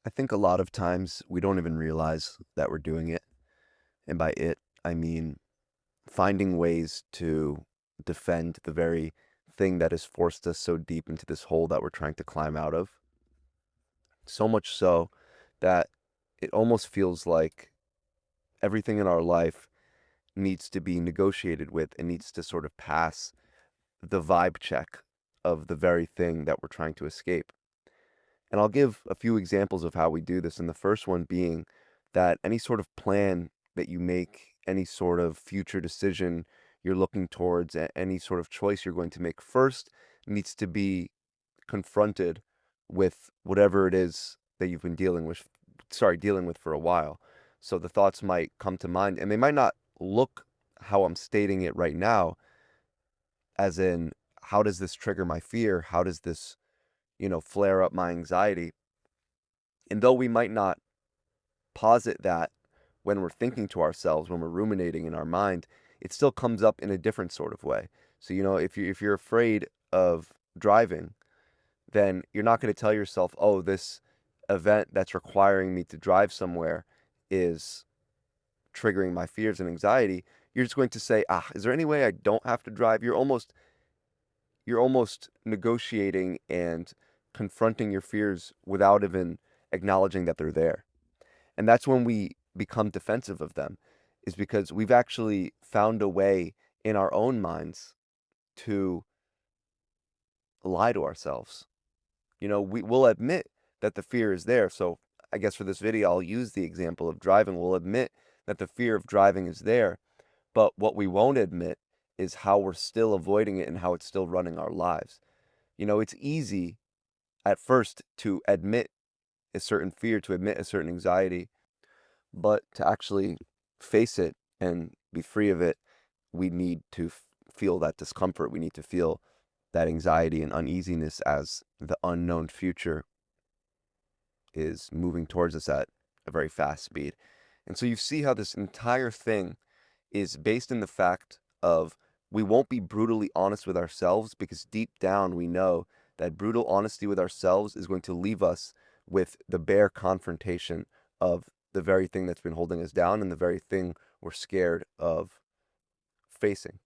I think a lot of times we don't even realize that we're doing it. And by it, I mean finding ways to defend the very thing that has forced us so deep into this hole that we're trying to climb out of. So much so that it almost feels like everything in our life needs to be negotiated with and needs to sort of pass the vibe check of the very thing that we're trying to escape. And I'll give a few examples of how we do this. And the first one being that any sort of plan that you make, any sort of future decision you're looking towards, any sort of choice you're going to make first needs to be confronted with whatever it is that you've been dealing with for a while. So the thoughts might come to mind and they might not look how I'm stating it right now, as in, how does this trigger my fear? How does this, flare up my anxiety? And though we might not posit that when we're thinking to ourselves, when we're ruminating in our mind, it still comes up in a different sort of way. So, if you're afraid of driving, then you're not going to tell yourself, "Oh, this event that's requiring me to drive somewhere is triggering my fears and anxiety." You're just going to say, "Ah, is there any way I don't have to drive?" You're almost negotiating and confronting your fears without even acknowledging that they're there. And that's when we become defensive of them, is because we've actually found a way in our own minds to lie to ourselves. We will admit that the fear is there. So I guess for this video, I'll use the example of driving. We'll admit that the fear of driving is there, but what we won't admit is how we're still avoiding it and how it's still running our lives. It's easy at first to admit a certain fear, to admit a certain anxiety, but to actually face it and be free of it, we need to feel that discomfort. We need to feel that anxiety and uneasiness as the unknown future is moving towards us at a very fast speed. And so you see how this entire thing is based in the fact of we won't be brutally honest with ourselves, because deep down we know that brutal honesty with ourselves is going to leave us with the bare confrontation of the very thing that's been holding us down and the very thing we're scared of facing.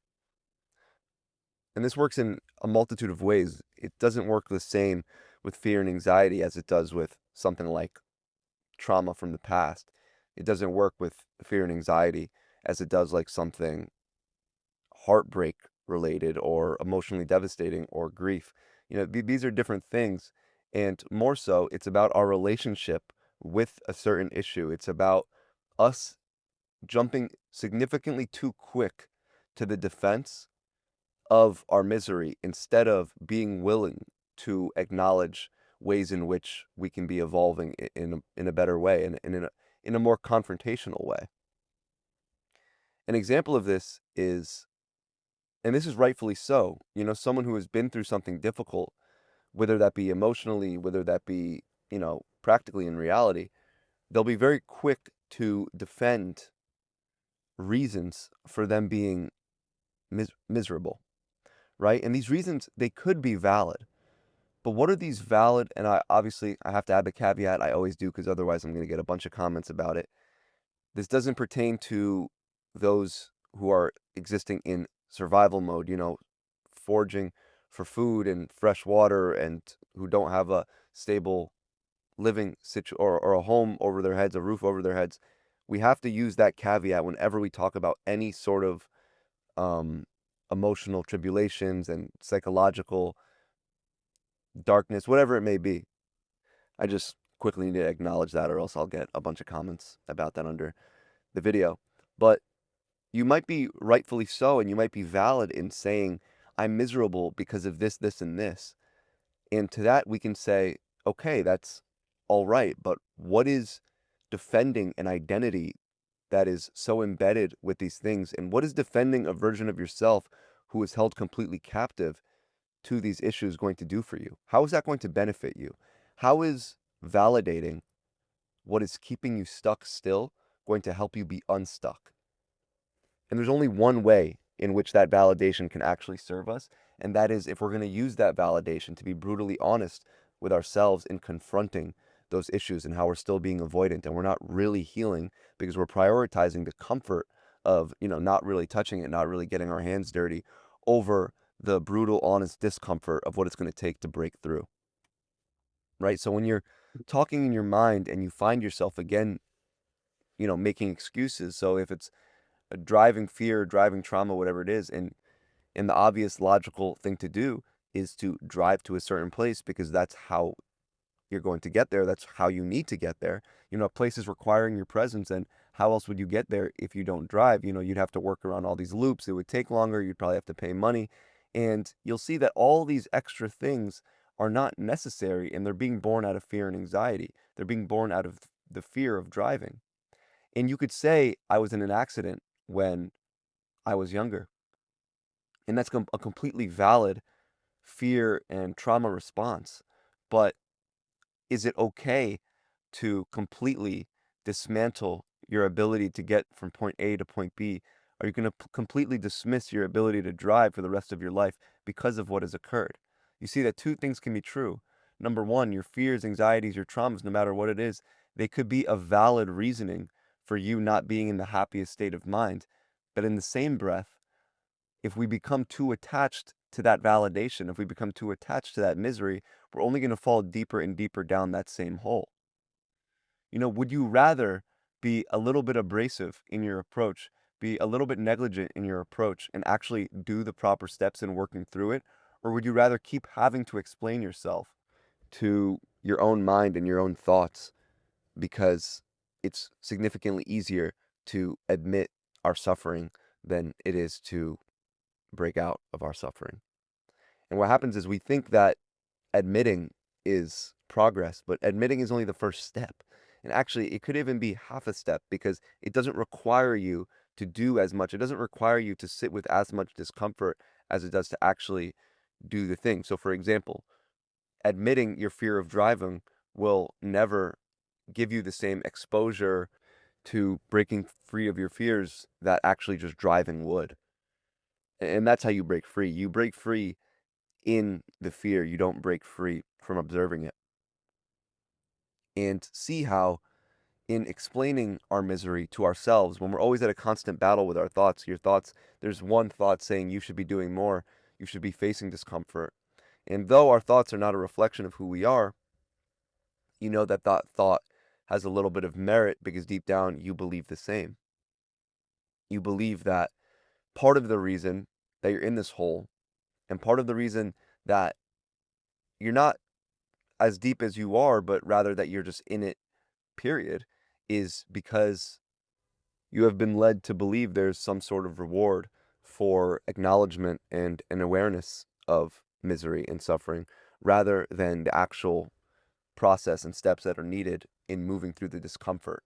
And this works in a multitude of ways. It doesn't work the same with fear and anxiety as it does with something like trauma from the past. It doesn't work with fear and anxiety as it does like something heartbreak related or emotionally devastating or grief. These are different things. And more so, it's about our relationship with a certain issue. It's about us jumping significantly too quick to the defense of our misery instead of being willing to acknowledge ways in which we can be evolving in a better way and in a more confrontational way. An example of this is, and this is rightfully so, someone who has been through something difficult, whether that be emotionally, whether that be, practically in reality, they'll be very quick to defend reasons for them being miserable, right? And these reasons, they could be valid. But what are these valid? And I have to add the caveat, I always do, because otherwise I'm going to get a bunch of comments about it. This doesn't pertain to those who are existing in survival mode, foraging for food and fresh water, and who don't have a stable or a home over their heads, a roof over their heads. We have to use that caveat whenever we talk about any sort of um, emotional tribulations and psychological darkness, whatever it may be. I just quickly need to acknowledge that, or else I'll get a bunch of comments about that under the video. But you might be rightfully so, and you might be valid in saying, I'm miserable because of this, this, and this. And to that, we can say, okay, that's all right. But what is defending an identity that is so embedded with these things? And what is defending a version of yourself who is held completely captive to these issues going to do for you? How is that going to benefit you? How is validating what is keeping you stuck still going to help you be unstuck? And there's only one way in which that validation can actually serve us, and that is if we're going to use that validation to be brutally honest with ourselves in confronting those issues and how we're still being avoidant and we're not really healing because we're prioritizing the comfort of, not really touching it, not really getting our hands dirty over the brutal, honest discomfort of what it's going to take to break through, right? So when you're talking in your mind and you find yourself again, making excuses. So if it's a driving fear, driving trauma, whatever it is, and the obvious logical thing to do is to drive to a certain place because that's how you're going to get there. That's how you need to get there. A place is requiring your presence, and how else would you get there if you don't drive? You'd have to work around all these loops. It would take longer. You'd probably have to pay money. And you'll see that all these extra things are not necessary, and they're being born out of fear and anxiety. They're being born out of the fear of driving. And you could say, I was in an accident when I was younger. And that's a completely valid fear and trauma response. But is it okay to completely dismantle your ability to get from point A to point B? Are you going to completely dismiss your ability to drive for the rest of your life because of what has occurred? You see that two things can be true. Number one, your fears, anxieties, your traumas, no matter what it is, they could be a valid reasoning for you not being in the happiest state of mind. But in the same breath, if we become too attached to that validation, if we become too attached to that misery, we're only going to fall deeper and deeper down that same hole. Would you rather be a little bit abrasive in your approach, be a little bit negligent in your approach, and actually do the proper steps in working through it? Or would you rather keep having to explain yourself to your own mind and your own thoughts because it's significantly easier to admit our suffering than it is to break out of our suffering? And what happens is we think that admitting is progress, but admitting is only the first step. And actually, it could even be half a step because it doesn't require you to do as much. It doesn't require you to sit with as much discomfort as it does to actually do the thing. So, for example, admitting your fear of driving will never give you the same exposure to breaking free of your fears that actually just driving would. And that's how you break free. You break free in the fear. You don't break free from observing it. And see how, in explaining our misery to ourselves, when we're always at a constant battle with our thoughts, your thoughts, there's one thought saying you should be doing more, you should be facing discomfort. And though our thoughts are not a reflection of who we are, you know that that thought has a little bit of merit because deep down you believe the same. You believe that part of the reason that you're in this hole and part of the reason that you're not as deep as you are, but rather that you're just in it, period, is because you have been led to believe there's some sort of reward for acknowledgement and an awareness of misery and suffering rather than the actual process and steps that are needed in moving through the discomfort.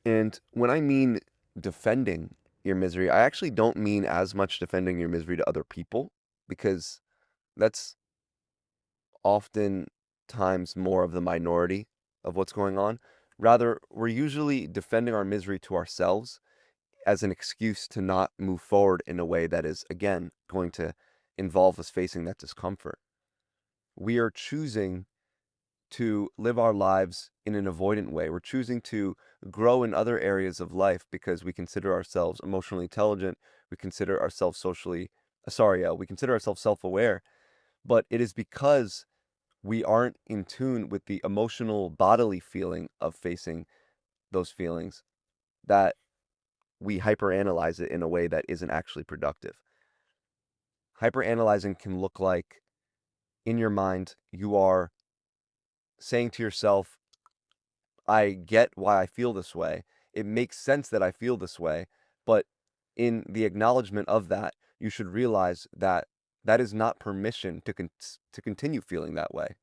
And when I mean defending your misery, I actually don't mean as much defending your misery to other people because that's often times more of the minority of what's going on. Rather, we're usually defending our misery to ourselves as an excuse to not move forward in a way that is, again, going to involve us facing that discomfort. We are choosing to live our lives in an avoidant way. We're choosing to grow in other areas of life because we consider ourselves emotionally intelligent. We consider ourselves we consider ourselves self-aware, but it is because we aren't in tune with the emotional bodily feeling of facing those feelings that we hyperanalyze it in a way that isn't actually productive. Hyperanalyzing can look like in your mind, you are saying to yourself, I get why I feel this way. It makes sense that I feel this way. But in the acknowledgement of that, you should realize that that is not permission to continue feeling that way.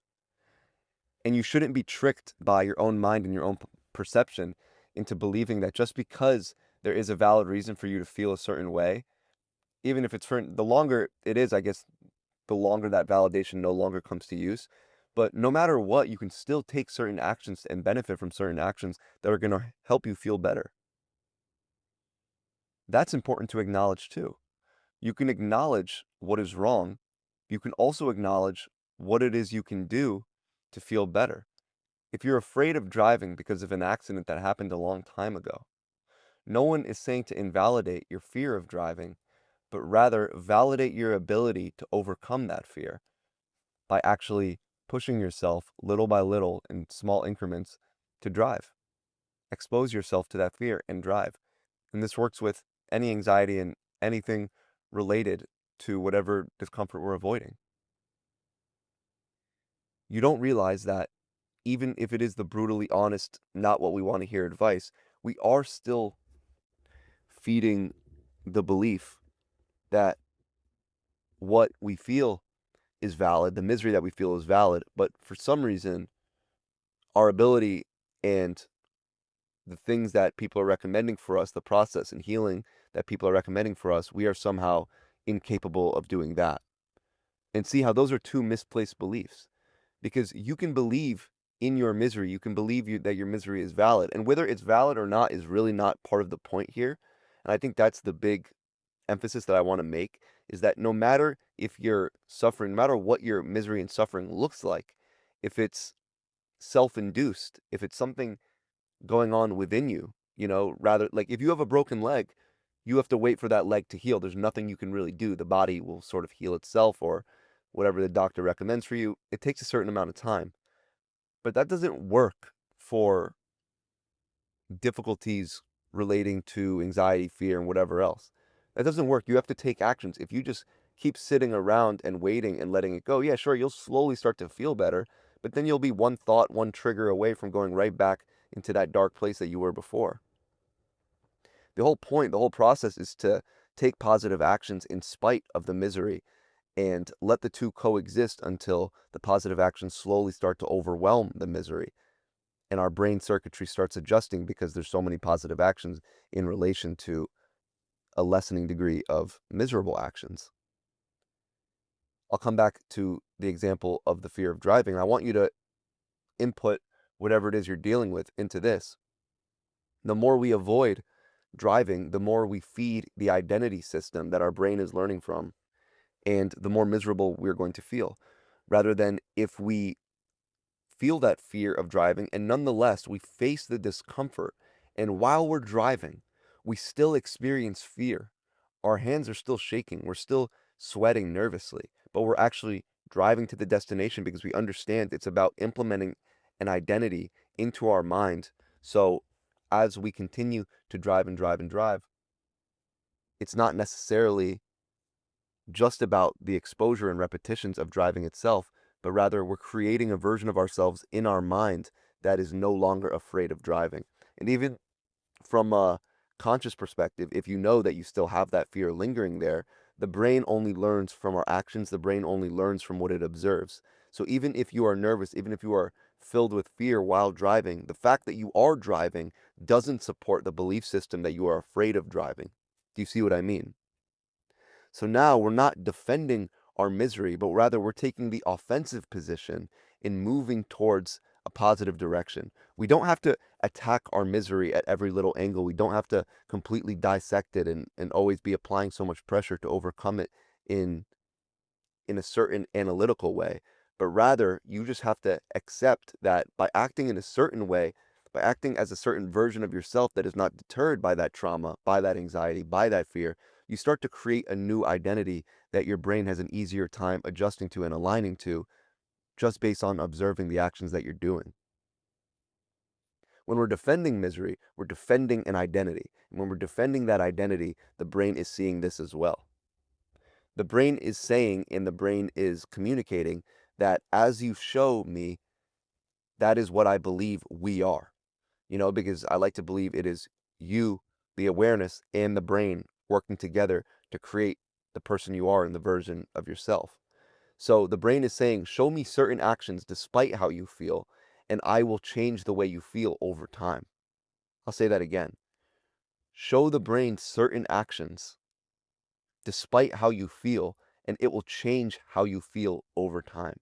And you shouldn't be tricked by your own mind and your own perception into believing that just because there is a valid reason for you to feel a certain way, even if it's for the longer it is, I guess, the longer that validation no longer comes to use. But no matter what, you can still take certain actions and benefit from certain actions that are going to help you feel better. That's important to acknowledge too. You can acknowledge what is wrong. You can also acknowledge what it is you can do to feel better. If you're afraid of driving because of an accident that happened a long time ago, no one is saying to invalidate your fear of driving, but rather validate your ability to overcome that fear by actually pushing yourself little by little in small increments to drive. Expose yourself to that fear and drive. And this works with any anxiety and anything related to whatever discomfort we're avoiding. You don't realize that even if it is the brutally honest, not what we want to hear advice, we are still feeding the belief that what we feel is valid, the misery that we feel is valid, but for some reason, our ability and the things that people are recommending for us, the process and healing that people are recommending for us, we are somehow incapable of doing that. And see how those are two misplaced beliefs. Because you can believe in your misery, you can believe that your misery is valid. And whether it's valid or not is really not part of the point here. And I think that's the big emphasis that I want to make is that no matter if you're suffering, no matter what your misery and suffering looks like, if it's self-induced, if it's something going on within you, rather like if you have a broken leg, you have to wait for that leg to heal. There's nothing you can really do. The body will sort of heal itself or whatever the doctor recommends for you. It takes a certain amount of time. But that doesn't work for difficulties relating to anxiety, fear, and whatever else. That doesn't work. You have to take actions. If you just keep sitting around and waiting and letting it go, yeah, sure, you'll slowly start to feel better, but then you'll be one thought, one trigger away from going right back into that dark place that you were before. The whole point, the whole process is to take positive actions in spite of the misery and let the two coexist until the positive actions slowly start to overwhelm the misery and our brain circuitry starts adjusting because there's so many positive actions in relation to a lessening degree of miserable actions. I'll come back to the example of the fear of driving. I want you to input whatever it is you're dealing with into this. The more we avoid driving, the more we feed the identity system that our brain is learning from, and the more miserable we're going to feel. Rather than if we feel that fear of driving, and nonetheless, we face the discomfort. And while we're driving, we still experience fear. Our hands are still shaking. We're still sweating nervously, but we're actually driving to the destination because we understand it's about implementing an identity into our mind. So as we continue to drive and drive and drive, it's not necessarily just about the exposure and repetitions of driving itself, but rather we're creating a version of ourselves in our mind that is no longer afraid of driving. And even from a conscious perspective, if you know that you still have that fear lingering there, the brain only learns from our actions, the brain only learns from what it observes. So even if you are nervous, even if you are filled with fear while driving, the fact that you are driving doesn't support the belief system that you are afraid of driving. Do you see what I mean? So now we're not defending our misery, but rather we're taking the offensive position in moving towards a positive direction. We don't have to attack our misery at every little angle. We don't have to completely dissect it and always be applying so much pressure to overcome it in in a certain analytical way, but rather you just have to accept that by acting in a certain way, by acting as a certain version of yourself that is not deterred by that trauma, by that anxiety, by that fear, you start to create a new identity that your brain has an easier time adjusting to and aligning to just based on observing the actions that you're doing. When we're defending misery, we're defending an identity. And when we're defending that identity, the brain is seeing this as well. The brain is saying and the brain is communicating that as you show me, that is what I believe we are. Because I like to believe it is you, the awareness, and the brain working together to create the person you are and the version of yourself. So the brain is saying, show me certain actions despite how you feel, and I will change the way you feel over time. I'll say that again. Show the brain certain actions despite how you feel, and it will change how you feel over time.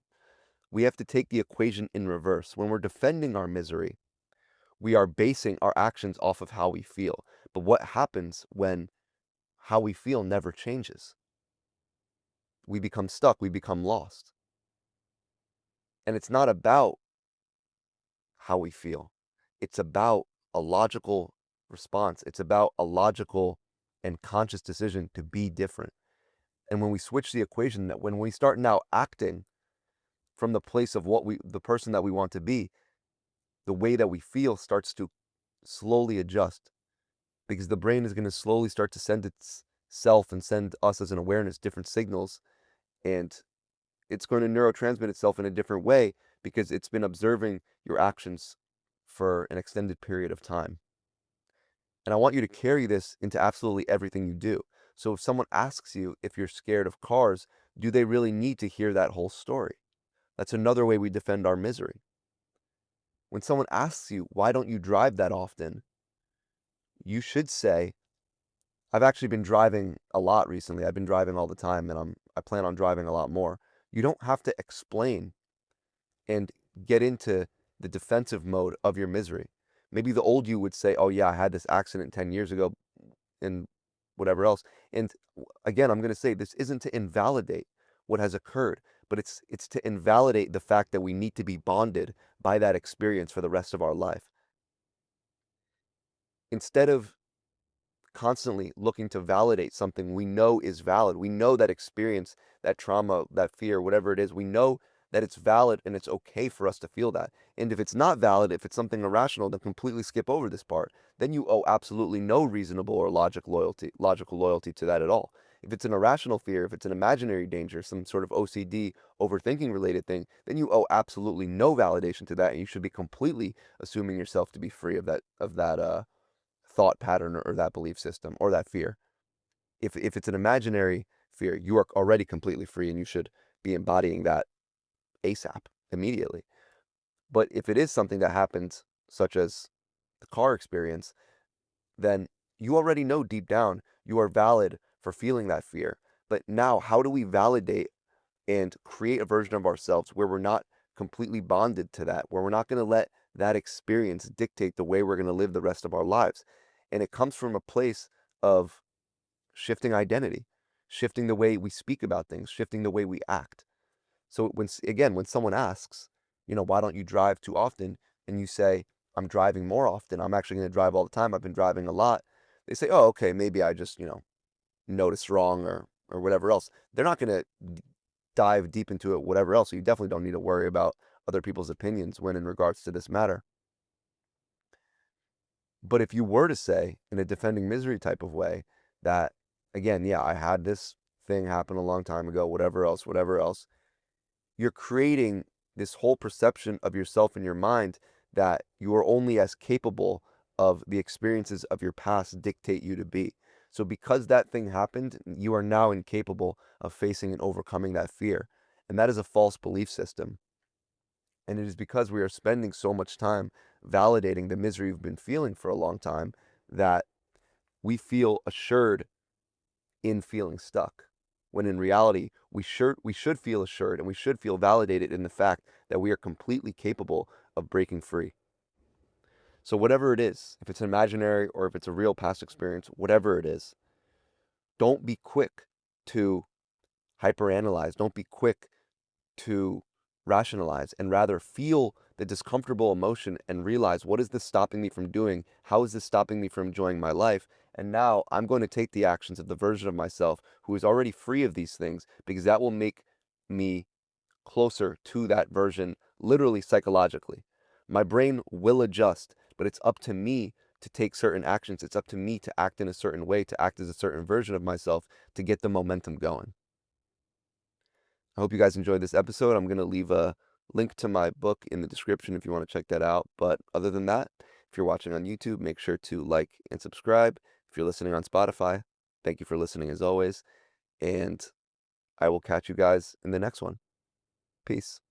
We have to take the equation in reverse. When we're defending our misery, we are basing our actions off of how we feel. But what happens when how we feel never changes? We become stuck, we become lost. And it's not about how we feel. It's about a logical response. It's about a logical and conscious decision to be different. And when we switch the equation, that when we start now acting from the place of the person that we want to be, the way that we feel starts to slowly adjust, because the brain is going to slowly start to send itself and send us as an awareness different signals, and it's going to neurotransmit itself in a different way because it's been observing your actions for an extended period of time. And I want you to carry this into absolutely everything you do. So if someone asks you if you're scared of cars, do they really need to hear that whole story? That's another way we defend our misery. When someone asks you, why don't you drive that often? You should say, I've actually been driving a lot recently. I've been driving all the time, and I plan on driving a lot more. You don't have to explain and get into the defensive mode of your misery. Maybe the old you would say, oh yeah, I had this accident 10 years ago and whatever else. And again, I'm going to say this isn't to invalidate what has occurred, but it's to invalidate the fact that we need to be bonded by that experience for the rest of our life. Instead of constantly looking to validate something we know is valid. We know that experience, that trauma, that fear, whatever it is, we know that it's valid and it's okay for us to feel that. And if it's not valid, if it's something irrational, then completely skip over this part. Then you owe absolutely no reasonable or logical loyalty to that at all. If it's an irrational fear, if it's an imaginary danger, some sort of OCD, overthinking related thing, then you owe absolutely no validation to that, and you should be completely assuming yourself to be free of that thought pattern or that belief system or that fear. If it's an imaginary fear, you are already completely free and you should be embodying that ASAP, immediately. But if it is something that happens, such as the car experience, then you already know deep down you are valid for feeling that fear. But now, how do we validate and create a version of ourselves where we're not completely bonded to that, where we're not going to let that experience dictate the way we're going to live the rest of our lives? And it comes from a place of shifting identity, shifting the way we speak about things, shifting the way we act. So when someone asks, why don't you drive too often? And you say, I'm driving more often. I'm actually going to drive all the time. I've been driving a lot. They say, oh, okay, maybe I just, noticed wrong or whatever else. They're not going to dive deep into it, whatever else. So you definitely don't need to worry about other people's opinions when in regards to this matter. But if you were to say in a defending misery type of way that, again, yeah, I had this thing happen a long time ago, whatever else, you're creating this whole perception of yourself in your mind that you are only as capable of the experiences of your past dictate you to be. So because that thing happened, you are now incapable of facing and overcoming that fear. And that is a false belief system. And it is because we are spending so much time validating the misery we've been feeling for a long time that we feel assured in feeling stuck. When in reality, we should feel assured and we should feel validated in the fact that we are completely capable of breaking free. So whatever it is, if it's imaginary or if it's a real past experience, whatever it is, don't be quick to hyperanalyze. Don't be quick to rationalize, and rather feel the discomfortable emotion and realize, what is this stopping me from doing? How is this stopping me from enjoying my life? And now I'm going to take the actions of the version of myself who is already free of these things, because that will make me closer to that version, literally psychologically. My brain will adjust, but it's up to me to take certain actions. It's up to me to act in a certain way, to act as a certain version of myself to get the momentum going. I hope you guys enjoyed this episode. I'm going to leave a link to my book in the description if you want to check that out. But other than that, if you're watching on YouTube, make sure to like and subscribe. If you're listening on Spotify, thank you for listening as always. And I will catch you guys in the next one. Peace.